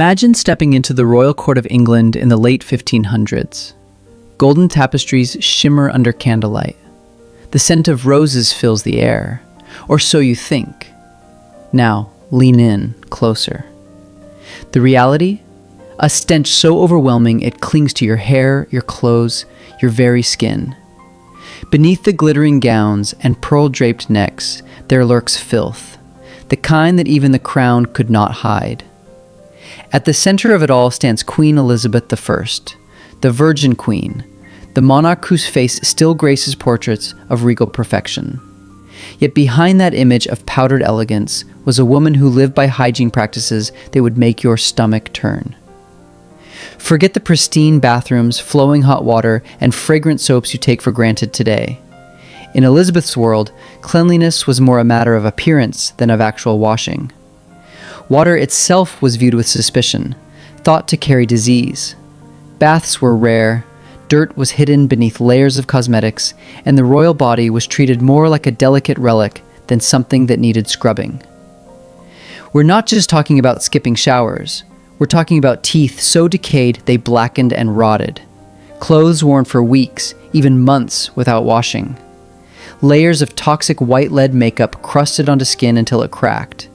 Imagine stepping into the royal court of England in the late 1500s. Golden tapestries shimmer under candlelight. The scent of roses fills the air, or so you think. Now, lean in closer. The reality? A stench so overwhelming it clings to your hair, your clothes, your very skin. Beneath the glittering gowns and pearl-draped necks, there lurks filth, the kind that even the crown could not hide. At the center of it all stands Queen Elizabeth I, the Virgin Queen, the monarch whose face still graces portraits of regal perfection. Yet behind that image of powdered elegance was a woman who lived by hygiene practices that would make your stomach turn. Forget the pristine bathrooms, flowing hot water, and fragrant soaps you take for granted today. In Elizabeth's world, cleanliness was more a matter of appearance than of actual washing. Water itself was viewed with suspicion, thought to carry disease. Baths were rare, dirt was hidden beneath layers of cosmetics, and the royal body was treated more like a delicate relic than something that needed scrubbing. We're not just talking about skipping showers. We're talking about teeth so decayed they blackened and rotted. Clothes worn for weeks, even months without washing. Layers of toxic white lead makeup crusted onto skin until it cracked.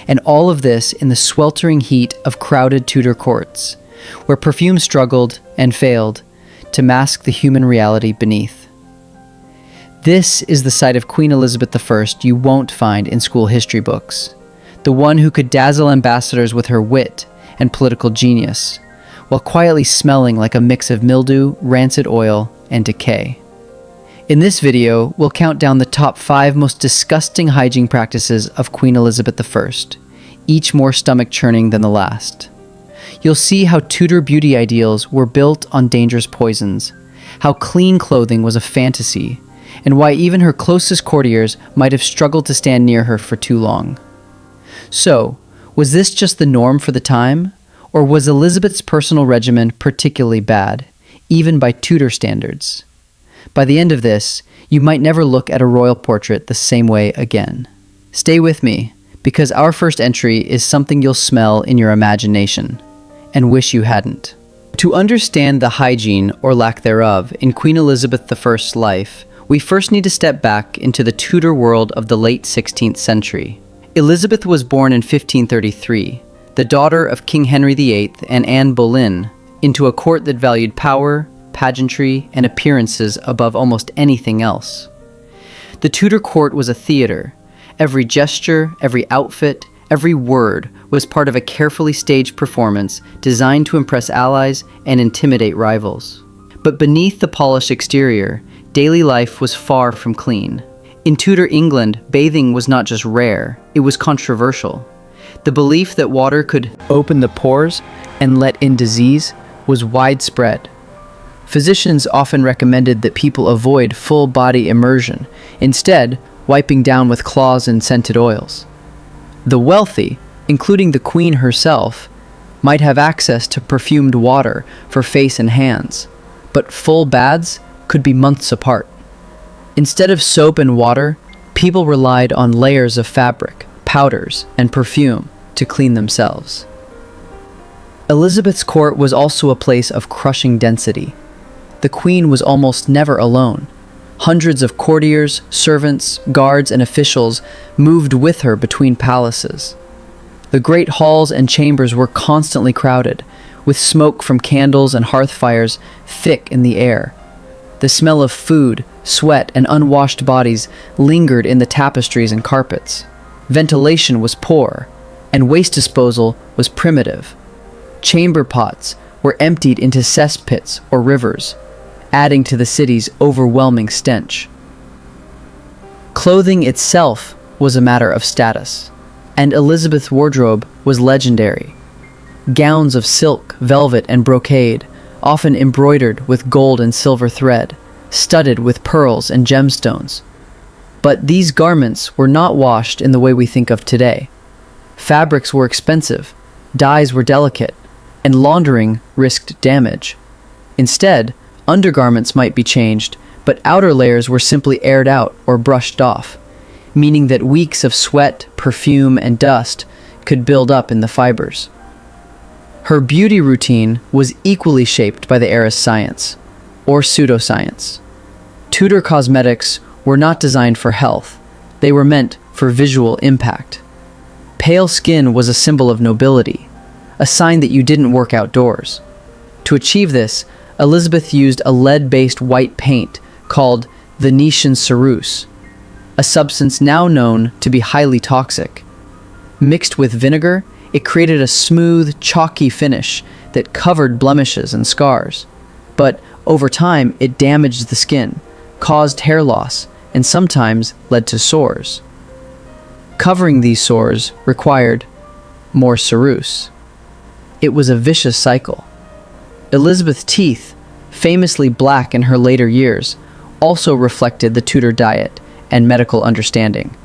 And all of this in the sweltering heat of crowded Tudor courts, where perfume struggled and failed to mask the human reality beneath. This is the side of Queen Elizabeth I you won't find in school history books. The one who could dazzle ambassadors with her wit and political genius, while quietly smelling like a mix of mildew, rancid oil, and decay. In this video, we'll count down the top 5 most disgusting hygiene practices of Queen Elizabeth I, each more stomach-churning than the last. You'll see how Tudor beauty ideals were built on dangerous poisons, how clean clothing was a fantasy, and why even her closest courtiers might have struggled to stand near her for too long. So, was this just the norm for the time? Or was Elizabeth's personal regimen particularly bad, even by Tudor standards? By the end of this, you might never look at a royal portrait the same way again. Stay with me, because our first entry is something you'll smell in your imagination, and wish you hadn't. To understand the hygiene, or lack thereof, in Queen Elizabeth I's life, we first need to step back into the Tudor world of the late 16th century. Elizabeth was born in 1533, the daughter of King Henry VIII and Anne Boleyn, into a court that valued power, pageantry, and appearances above almost anything else. The Tudor court was a theater. Every gesture, every outfit, every word was part of a carefully staged performance designed to impress allies and intimidate rivals. But beneath the polished exterior, daily life was far from clean. In Tudor England, bathing was not just rare, it was controversial. The belief that water could open the pores and let in disease was widespread. Physicians often recommended that people avoid full-body immersion, instead wiping down with cloths and scented oils. The wealthy, including the Queen herself, might have access to perfumed water for face and hands, but full baths could be months apart. Instead of soap and water, people relied on layers of fabric, powders, and perfume to clean themselves. Elizabeth's court was also a place of crushing density. The Queen was almost never alone. Hundreds of courtiers, servants, guards, and officials moved with her between palaces. The great halls and chambers were constantly crowded, with smoke from candles and hearth fires thick in the air. The smell of food, sweat, and unwashed bodies lingered in the tapestries and carpets. Ventilation was poor, and waste disposal was primitive. Chamber pots were emptied into cesspits or rivers, adding to the city's overwhelming stench. Clothing itself was a matter of status, and Elizabeth's wardrobe was legendary. Gowns of silk, velvet, and brocade, often embroidered with gold and silver thread, studded with pearls and gemstones. But these garments were not washed in the way we think of today. Fabrics were expensive, dyes were delicate, and laundering risked damage. Instead, undergarments might be changed, but outer layers were simply aired out or brushed off, meaning that weeks of sweat, perfume, and dust could build up in the fibers. Her beauty routine was equally shaped by the era's science, or pseudoscience. Tudor cosmetics were not designed for health, they were meant for visual impact. Pale skin was a symbol of nobility, a sign that you didn't work outdoors. To achieve this, Elizabeth used a lead-based white paint called Venetian ceruse, a substance now known to be highly toxic. Mixed with vinegar, it created a smooth, chalky finish that covered blemishes and scars. But over time, it damaged the skin, caused hair loss, and sometimes led to sores. Covering these sores required more ceruse. It was a vicious cycle. Elizabeth's teeth, famously black in her later years, also reflected the Tudor diet and medical understanding.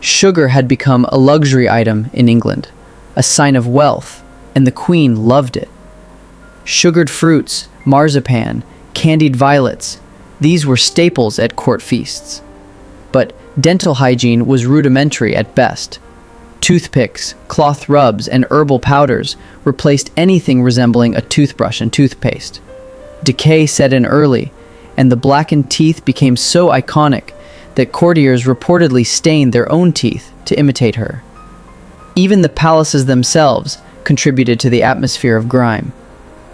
Sugar had become a luxury item in England, a sign of wealth, and the Queen loved it. Sugared fruits, marzipan, candied violets, these were staples at court feasts. But dental hygiene was rudimentary at best. Toothpicks, cloth rubs, and herbal powders replaced anything resembling a toothbrush and toothpaste. Decay set in early, and the blackened teeth became so iconic that courtiers reportedly stained their own teeth to imitate her. Even the palaces themselves contributed to the atmosphere of grime.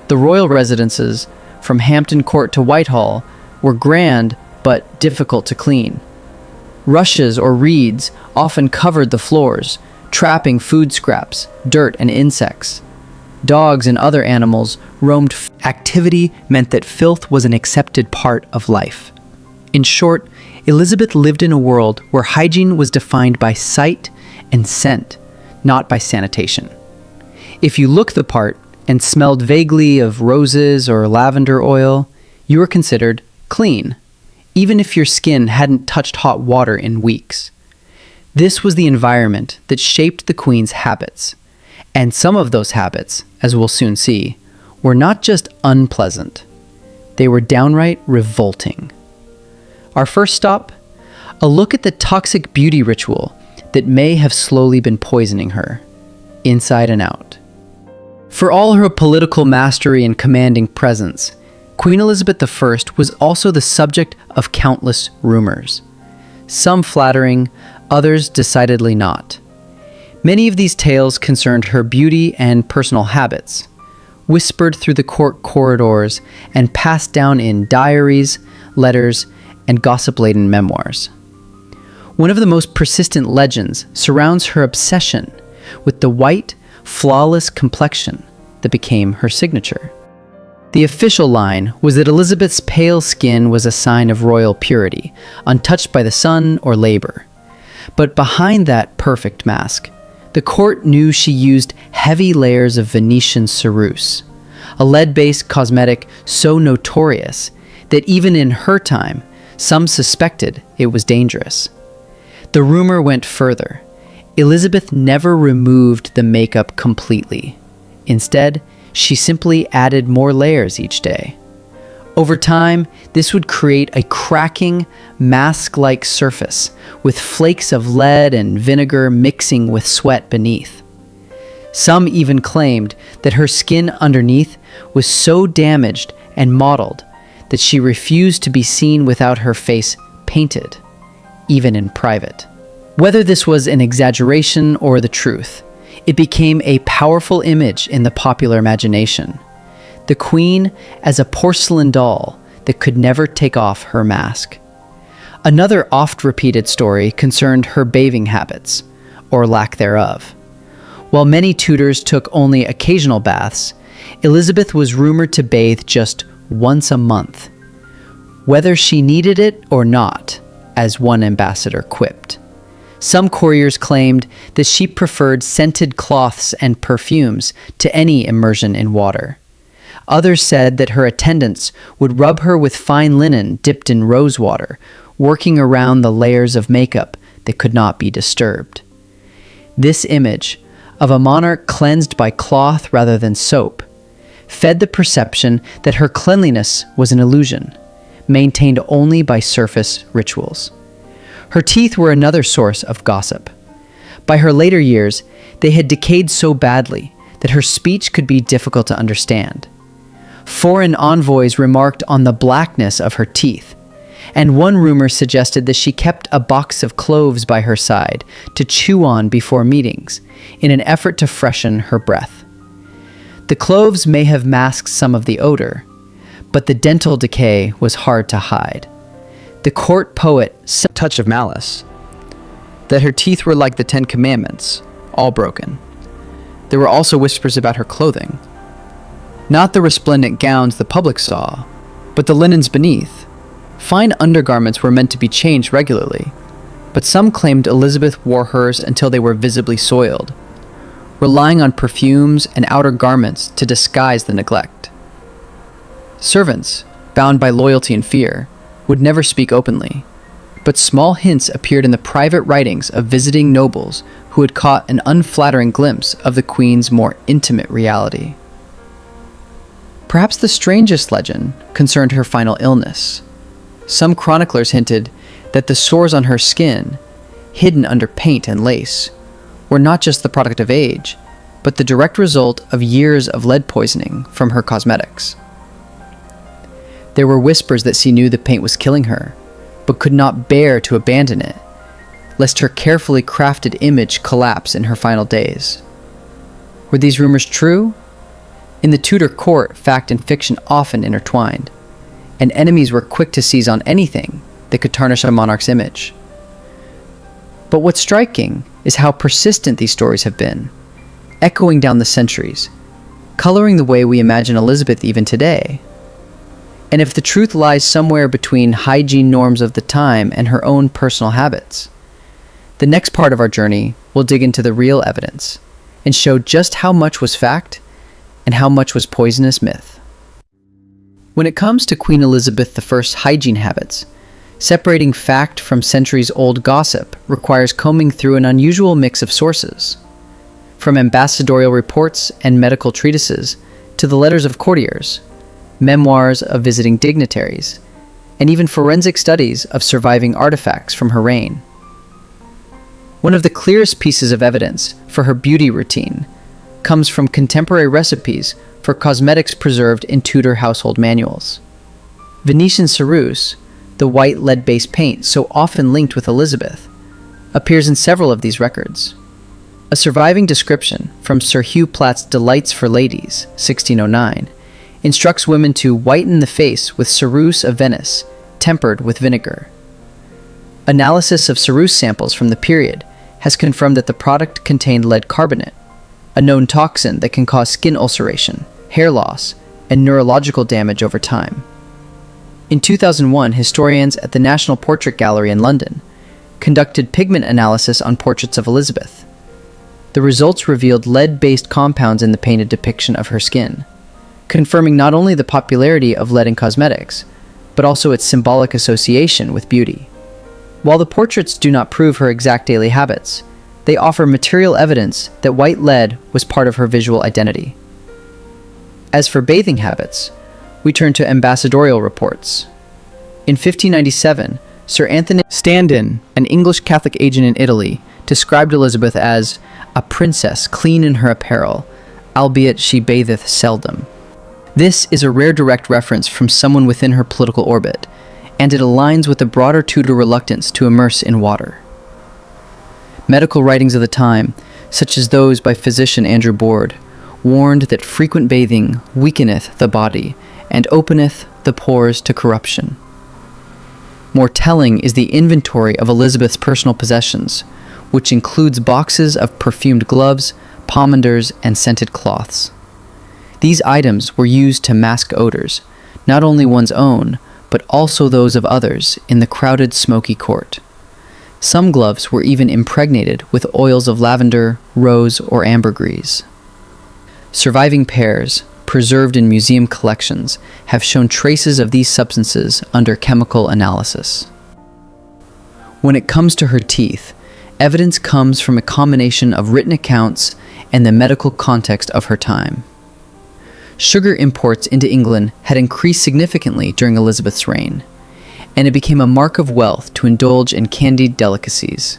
The royal residences, from Hampton Court to Whitehall, were grand but difficult to clean. Rushes or reeds often covered the floors, trapping food scraps, dirt, and insects. Dogs and other animals roamed. Activity meant that filth was an accepted part of life. In short, Elizabeth lived in a world where hygiene was defined by sight and scent, not by sanitation. If you looked the part and smelled vaguely of roses or lavender oil, you were considered clean, even if your skin hadn't touched hot water in weeks. This was the environment that shaped the Queen's habits, and some of those habits, as we'll soon see, were not just unpleasant, they were downright revolting. Our first stop, a look at the toxic beauty ritual that may have slowly been poisoning her, inside and out. For all her political mastery and commanding presence, Queen Elizabeth I was also the subject of countless rumors. Some flattering, others decidedly not. Many of these tales concerned her beauty and personal habits, whispered through the court corridors and passed down in diaries, letters, and gossip-laden memoirs. One of the most persistent legends surrounds her obsession with the white, flawless complexion that became her signature. The official line was that Elizabeth's pale skin was a sign of royal purity, untouched by the sun or labor. But behind that perfect mask, the court knew she used heavy layers of Venetian ceruse, a lead-based cosmetic so notorious that even in her time, some suspected it was dangerous. The rumor went further. Elizabeth never removed the makeup completely. Instead, she simply added more layers each day. Over time, this would create a cracking, mask-like surface with flakes of lead and vinegar mixing with sweat beneath. Some even claimed that her skin underneath was so damaged and mottled that she refused to be seen without her face painted, even in private. Whether this was an exaggeration or the truth, it became a powerful image in the popular imagination. The Queen as a porcelain doll that could never take off her mask. Another oft-repeated story concerned her bathing habits, or lack thereof. While many Tudors took only occasional baths, Elizabeth was rumored to bathe just once a month, whether she needed it or not, as one ambassador quipped. Some couriers claimed that she preferred scented cloths and perfumes to any immersion in water. Others said that her attendants would rub her with fine linen dipped in rose water, working around the layers of makeup that could not be disturbed. This image, of a monarch cleansed by cloth rather than soap, fed the perception that her cleanliness was an illusion, maintained only by surface rituals. Her teeth were another source of gossip. By her later years, they had decayed so badly that her speech could be difficult to understand. Foreign envoys remarked on the blackness of her teeth, and one rumor suggested that she kept a box of cloves by her side to chew on before meetings, in an effort to freshen her breath. The cloves may have masked some of the odor, but the dental decay was hard to hide. The court poet said, a touch of malice, that her teeth were like the 10 Commandments, all broken. There were also whispers about her clothing. Not the resplendent gowns the public saw, but the linens beneath. Fine undergarments were meant to be changed regularly, but some claimed Elizabeth wore hers until they were visibly soiled, relying on perfumes and outer garments to disguise the neglect. Servants, bound by loyalty and fear, would never speak openly, but small hints appeared in the private writings of visiting nobles who had caught an unflattering glimpse of the Queen's more intimate reality. Perhaps the strangest legend concerned her final illness. Some chroniclers hinted that the sores on her skin, hidden under paint and lace, were not just the product of age, but the direct result of years of lead poisoning from her cosmetics. There were whispers that she knew the paint was killing her, but could not bear to abandon it, lest her carefully crafted image collapse in her final days. Were these rumors true? In the Tudor court, fact and fiction often intertwined, and enemies were quick to seize on anything that could tarnish a monarch's image. But what's striking is how persistent these stories have been, echoing down the centuries, coloring the way we imagine Elizabeth even today. And if the truth lies somewhere between hygiene norms of the time and her own personal habits, the next part of our journey will dig into the real evidence and show just how much was fact and how much was poisonous myth. When it comes to Queen Elizabeth I's hygiene habits, separating fact from centuries-old gossip requires combing through an unusual mix of sources, from ambassadorial reports and medical treatises to the letters of courtiers, memoirs of visiting dignitaries, and even forensic studies of surviving artifacts from her reign. One of the clearest pieces of evidence for her beauty routine comes from contemporary recipes for cosmetics preserved in Tudor household manuals. Venetian ceruse, the white lead-based paint so often linked with Elizabeth, appears in several of these records. A surviving description from Sir Hugh Platt's Delights for Ladies, 1609, instructs women to whiten the face with ceruse of Venice, tempered with vinegar. Analysis of ceruse samples from the period has confirmed that the product contained lead carbonate, a known toxin that can cause skin ulceration, hair loss, and neurological damage over time. In 2001, historians at the National Portrait Gallery in London conducted pigment analysis on portraits of Elizabeth. The results revealed lead-based compounds in the painted depiction of her skin, confirming not only the popularity of lead in cosmetics, but also its symbolic association with beauty. While the portraits do not prove her exact daily habits, they offer material evidence that white lead was part of her visual identity. As for bathing habits, we turn to ambassadorial reports. In 1597, Sir Anthony Standen, an English Catholic agent in Italy, described Elizabeth as a princess clean in her apparel, albeit she batheth seldom. This is a rare direct reference from someone within her political orbit, and it aligns with the broader Tudor reluctance to immerse in water. Medical writings of the time, such as those by physician Andrew Boord, warned that frequent bathing weakeneth the body and openeth the pores to corruption. More telling is the inventory of Elizabeth's personal possessions, which includes boxes of perfumed gloves, pomanders, and scented cloths. These items were used to mask odors, not only one's own, but also those of others in the crowded, smoky court. Some gloves were even impregnated with oils of lavender, rose, or ambergris. Surviving pairs, preserved in museum collections, have shown traces of these substances under chemical analysis. When it comes to her teeth, evidence comes from a combination of written accounts and the medical context of her time. Sugar imports into England had increased significantly during Elizabeth's reign, and it became a mark of wealth to indulge in candied delicacies.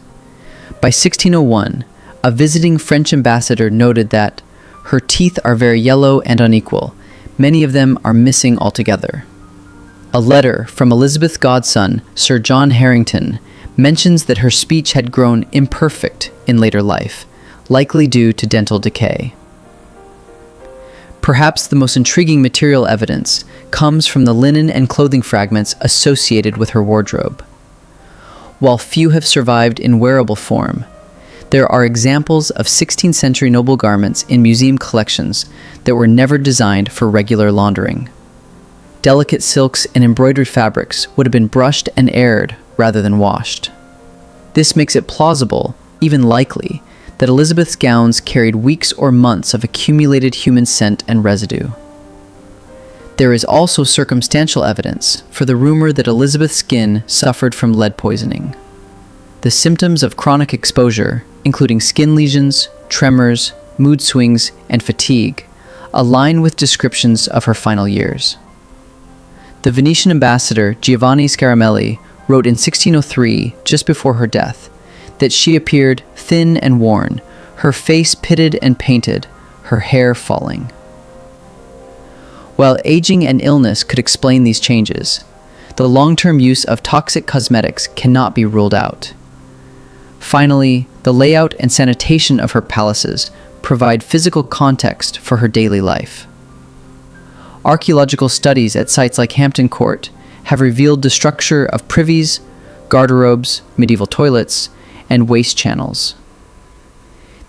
By 1601, a visiting French ambassador noted that, Her teeth are very yellow and unequal. Many of them are missing altogether. A letter from Elizabeth's godson, Sir John Harrington, mentions that her speech had grown imperfect in later life, likely due to dental decay. Perhaps the most intriguing material evidence comes from the linen and clothing fragments associated with her wardrobe. While few have survived in wearable form, there are examples of 16th century noble garments in museum collections that were never designed for regular laundering. Delicate silks and embroidered fabrics would have been brushed and aired rather than washed. This makes it plausible, even likely, that Elizabeth's gowns carried weeks or months of accumulated human scent and residue. There is also circumstantial evidence for the rumor that Elizabeth's skin suffered from lead poisoning. The symptoms of chronic exposure, including skin lesions, tremors, mood swings, and fatigue, align with descriptions of her final years. The Venetian ambassador Giovanni Scaramelli wrote in 1603, just before her death, that she appeared thin and worn, her face pitted and painted, her hair falling. While aging and illness could explain these changes, the long-term use of toxic cosmetics cannot be ruled out. Finally, the layout and sanitation of her palaces provide physical context for her daily life. Archaeological studies at sites like Hampton Court have revealed the structure of privies, garderobes, medieval toilets, and waste channels.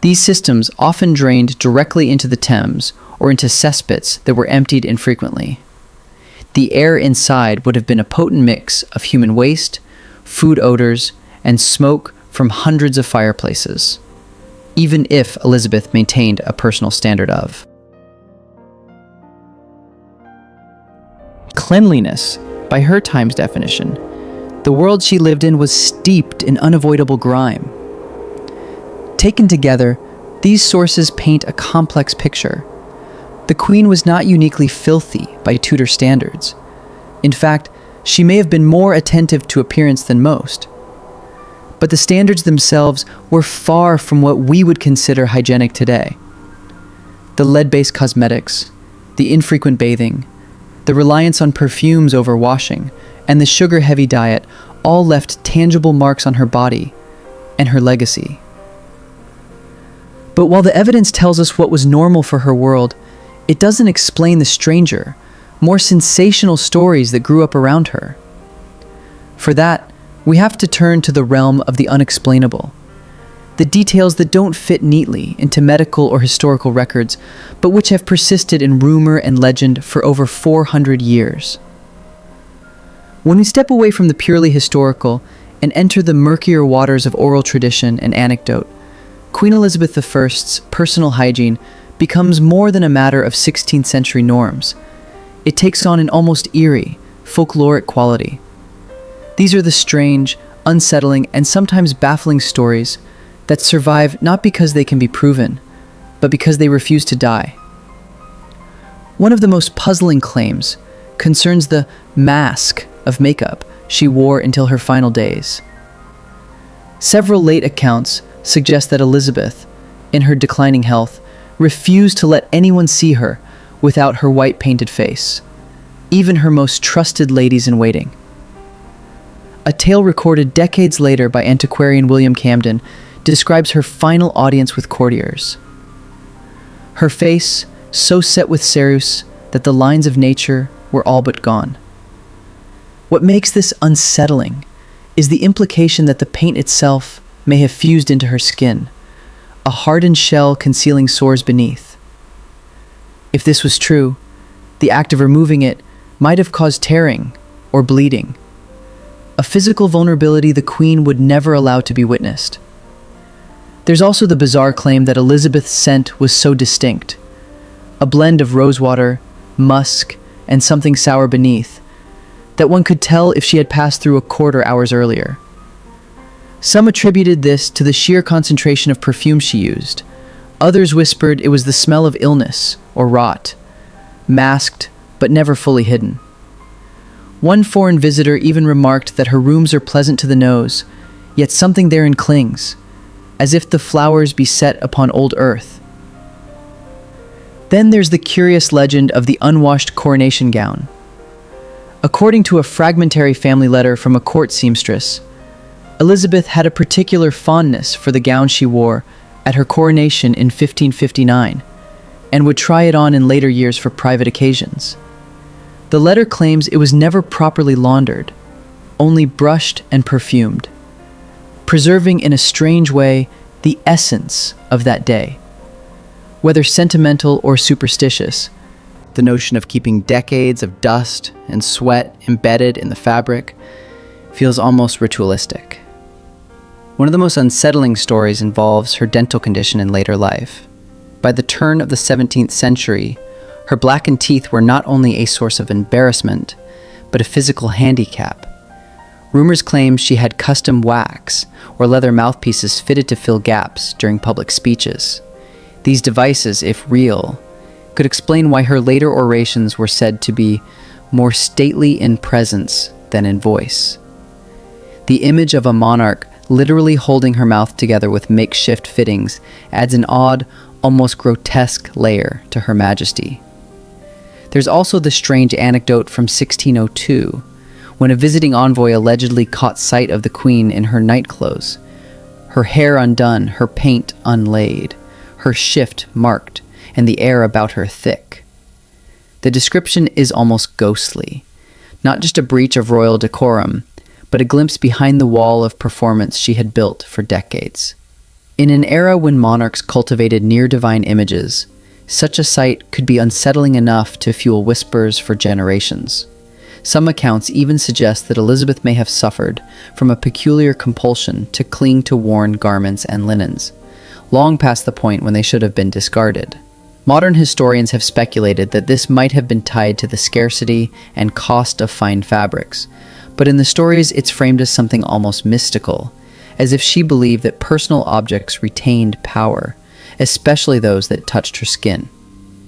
These systems often drained directly into the Thames or into cesspits that were emptied infrequently. The air inside would have been a potent mix of human waste, food odors, and smoke from hundreds of fireplaces, even if Elizabeth maintained a personal standard of cleanliness. By her time's definition, the world she lived in was steeped in unavoidable grime. Taken together, these sources paint a complex picture. The Queen was not uniquely filthy by Tudor standards. In fact, she may have been more attentive to appearance than most. But the standards themselves were far from what we would consider hygienic today. The lead-based cosmetics, the infrequent bathing, the reliance on perfumes over washing, and the sugar-heavy diet all left tangible marks on her body and her legacy. But while the evidence tells us what was normal for her world, it doesn't explain the stranger, more sensational stories that grew up around her. For that, we have to turn to the realm of the unexplainable, the details that don't fit neatly into medical or historical records, but which have persisted in rumor and legend for over 400 years. When we step away from the purely historical and enter the murkier waters of oral tradition and anecdote, Queen Elizabeth I's personal hygiene becomes more than a matter of 16th century norms. It takes on an almost eerie, folkloric quality. These are the strange, unsettling, and sometimes baffling stories that survive not because they can be proven, but because they refuse to die. One of the most puzzling claims concerns the mask of makeup she wore until her final days. Several late accounts suggest that Elizabeth, in her declining health, refused to let anyone see her without her white painted face, even her most trusted ladies-in-waiting. A tale recorded decades later by antiquarian William Camden describes her final audience with courtiers. Her face, so set with ceruse that the lines of nature were all but gone. What makes this unsettling is the implication that the paint itself may have fused into her skin, a hardened shell concealing sores beneath. If this was true, the act of removing it might have caused tearing or bleeding, a physical vulnerability the Queen would never allow to be witnessed. There's also the bizarre claim that Elizabeth's scent was so distinct, a blend of rosewater, musk, and something sour beneath, that one could tell if she had passed through a court hours earlier. Some attributed this to the sheer concentration of perfume she used. Others whispered it was the smell of illness or rot, masked but never fully hidden. One foreign visitor even remarked that her rooms are pleasant to the nose, yet something therein clings, as if the flowers be set upon old earth. Then there's the curious legend of the unwashed coronation gown. According to a fragmentary family letter from a court seamstress, Elizabeth had a particular fondness for the gown she wore at her coronation in 1559, and would try it on in later years for private occasions. The letter claims it was never properly laundered, only brushed and perfumed, preserving in a strange way the essence of that day. Whether sentimental or superstitious, the notion of keeping decades of dust and sweat embedded in the fabric feels almost ritualistic. One of the most unsettling stories involves her dental condition in later life. By the turn of the 17th century, her blackened teeth were not only a source of embarrassment, but a physical handicap. Rumors claim she had custom wax or leather mouthpieces fitted to fill gaps during public speeches. These devices, if real, could explain why her later orations were said to be more stately in presence than in voice. The image of a monarch literally holding her mouth together with makeshift fittings adds an odd, almost grotesque layer to her majesty. There's also the strange anecdote from 1602, when a visiting envoy allegedly caught sight of the queen in her nightclothes, her hair undone, her paint unlaid, her shift marked, and the air about her thick. The description is almost ghostly, not just a breach of royal decorum, but a glimpse behind the wall of performance she had built for decades. In an era when monarchs cultivated near-divine images, such a sight could be unsettling enough to fuel whispers for generations. Some accounts even suggest that Elizabeth may have suffered from a peculiar compulsion to cling to worn garments and linens, long past the point when they should have been discarded. Modern historians have speculated that this might have been tied to the scarcity and cost of fine fabrics, but in the stories it's framed as something almost mystical, as if she believed that personal objects retained power, especially those that touched her skin.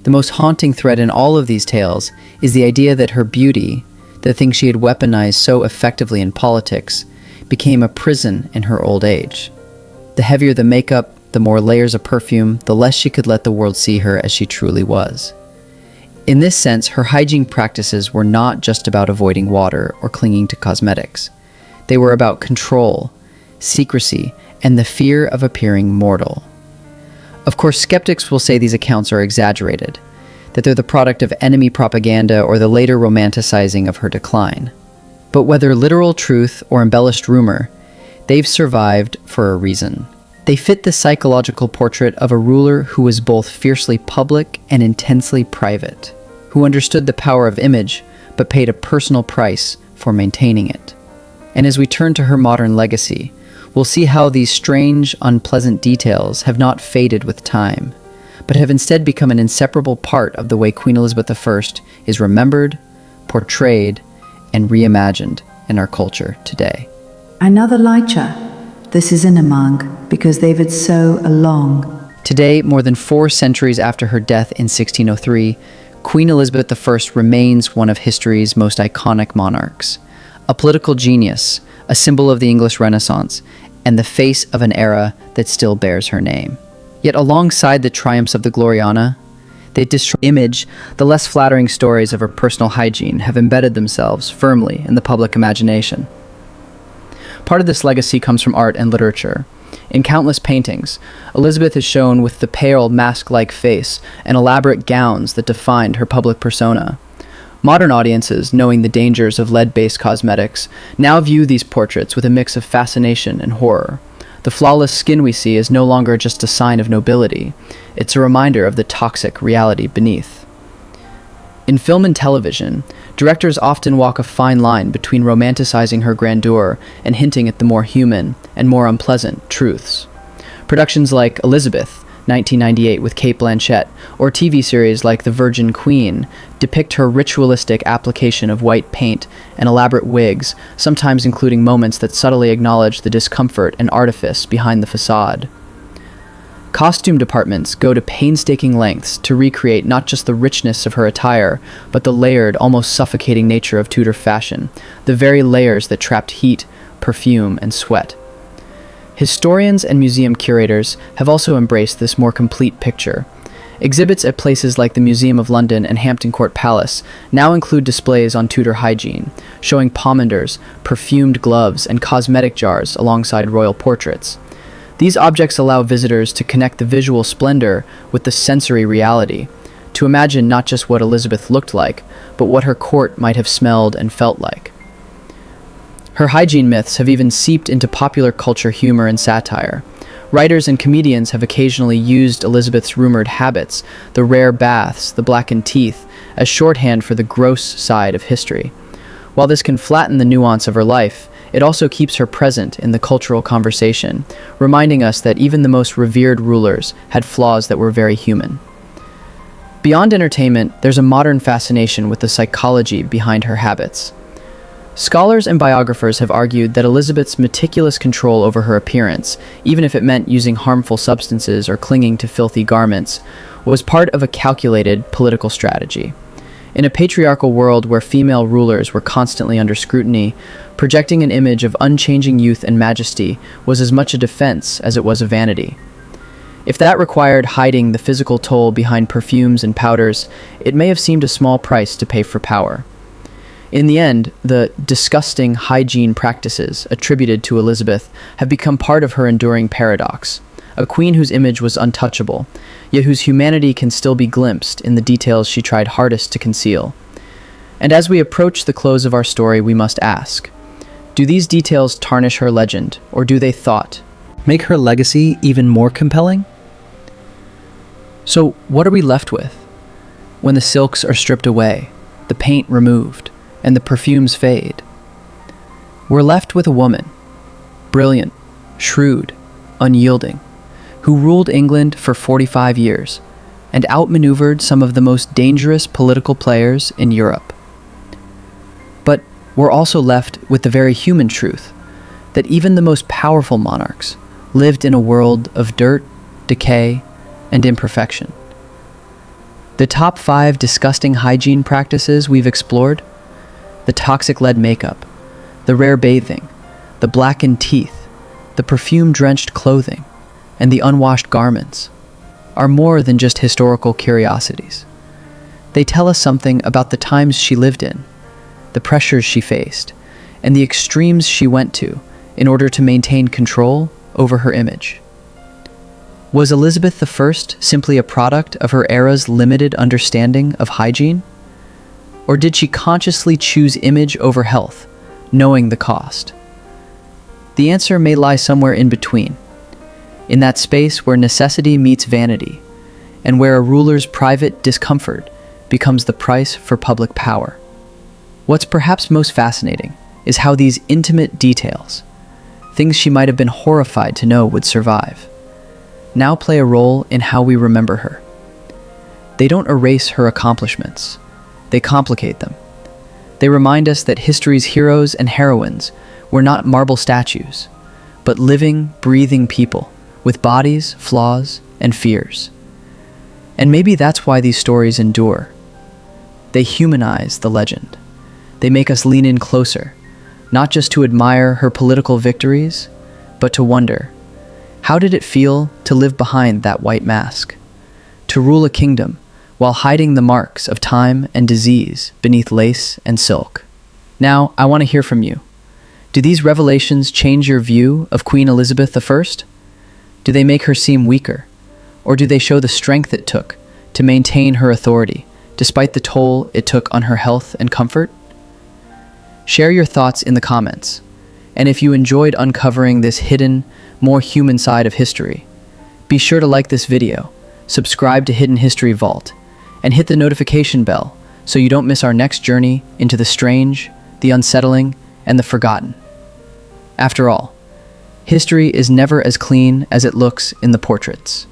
The most haunting thread in all of these tales is the idea that her beauty, the thing she had weaponized so effectively in politics, became a prison in her old age. The heavier the makeup, the more layers of perfume, the less she could let the world see her as she truly was. In this sense, her hygiene practices were not just about avoiding water or clinging to cosmetics. They were about control, secrecy, and the fear of appearing mortal. Of course, skeptics will say these accounts are exaggerated, that they're the product of enemy propaganda or the later romanticizing of her decline. But whether literal truth or embellished rumor, they've survived for a reason. They fit the psychological portrait of a ruler who was both fiercely public and intensely private, who understood the power of image but paid a personal price for maintaining it. And as we turn to her modern legacy, we'll see how these strange, unpleasant details have not faded with time, but have instead become an inseparable part of the way Queen Elizabeth I is remembered, portrayed, and reimagined in our culture today. Another lighter. This is in among, because they've it so long. Today, more than 4 centuries after her death in 1603, Queen Elizabeth I remains one of history's most iconic monarchs, a political genius, a symbol of the English Renaissance, and the face of an era that still bears her name. Yet alongside the triumphs of the Gloriana, the image, the less flattering stories of her personal hygiene have embedded themselves firmly in the public imagination. Part of this legacy comes from art and literature. In countless paintings, Elizabeth is shown with the pale, mask-like face and elaborate gowns that defined her public persona. Modern audiences, knowing the dangers of lead-based cosmetics, now view these portraits with a mix of fascination and horror. The flawless skin we see is no longer just a sign of nobility. It's a reminder of the toxic reality beneath. In film and television, directors often walk a fine line between romanticizing her grandeur and hinting at the more human and more unpleasant truths. Productions like Elizabeth, 1998 with Cate Blanchett, or TV series like The Virgin Queen depict her ritualistic application of white paint and elaborate wigs, sometimes including moments that subtly acknowledge the discomfort and artifice behind the facade. Costume departments go to painstaking lengths to recreate not just the richness of her attire, but the layered, almost suffocating nature of Tudor fashion, the very layers that trapped heat, perfume, and sweat. Historians and museum curators have also embraced this more complete picture, Exhibits at places like the Museum of London and Hampton Court Palace now include displays on Tudor hygiene, showing pomanders, perfumed gloves, and cosmetic jars alongside royal portraits. These objects allow visitors to connect the visual splendor with the sensory reality, to imagine not just what Elizabeth looked like, but what her court might have smelled and felt like. Her hygiene myths have even seeped into popular culture humor and satire. Writers and comedians have occasionally used Elizabeth's rumored habits, the rare baths, the blackened teeth, as shorthand for the gross side of history. While this can flatten the nuance of her life, it also keeps her present in the cultural conversation, reminding us that even the most revered rulers had flaws that were very human. Beyond entertainment, there's a modern fascination with the psychology behind her habits. Scholars and biographers have argued that Elizabeth's meticulous control over her appearance, even if it meant using harmful substances or clinging to filthy garments, was part of a calculated political strategy. In a patriarchal world where female rulers were constantly under scrutiny, projecting an image of unchanging youth and majesty was as much a defense as it was a vanity. If that required hiding the physical toll behind perfumes and powders, it may have seemed a small price to pay for power. In the end, the disgusting hygiene practices attributed to Elizabeth have become part of her enduring paradox, a queen whose image was untouchable, yet whose humanity can still be glimpsed in the details she tried hardest to conceal. And as we approach the close of our story, we must ask, do these details tarnish her legend, or do they make her legacy even more compelling? So, what are we left with? When the silks are stripped away, the paint removed, and the perfumes fade, we're left with a woman, brilliant, shrewd, unyielding, who ruled England for 45 years and outmaneuvered some of the most dangerous political players in Europe. But we're also left with the very human truth that even the most powerful monarchs lived in a world of dirt, decay, and imperfection. The top 5 disgusting hygiene practices we've explored: the toxic lead makeup, the rare bathing, the blackened teeth, the perfume-drenched clothing, and the unwashed garments, are more than just historical curiosities. They tell us something about the times she lived in, the pressures she faced, and the extremes she went to in order to maintain control over her image. Was Elizabeth I simply a product of her era's limited understanding of hygiene? Or did she consciously choose image over health, knowing the cost? The answer may lie somewhere in between, in that space where necessity meets vanity, and where a ruler's private discomfort becomes the price for public power. What's perhaps most fascinating is how these intimate details, things she might have been horrified to know would survive, now play a role in how we remember her. They don't erase her accomplishments. They complicate them. They remind us that history's heroes and heroines were not marble statues, but living, breathing people with bodies, flaws, and fears. And maybe that's why these stories endure. They humanize the legend. They make us lean in closer, not just to admire her political victories, but to wonder, how did it feel to live behind that white mask? To rule a kingdom while hiding the marks of time and disease beneath lace and silk. Now, I want to hear from you. Do these revelations change your view of Queen Elizabeth I? Do they make her seem weaker? Or do they show the strength it took to maintain her authority, despite the toll it took on her health and comfort? Share your thoughts in the comments. And if you enjoyed uncovering this hidden, more human side of history, be sure to like this video, subscribe to Hidden History Vault, and hit the notification bell so you don't miss our next journey into the strange, the unsettling, and the forgotten. After all, history is never as clean as it looks in the portraits.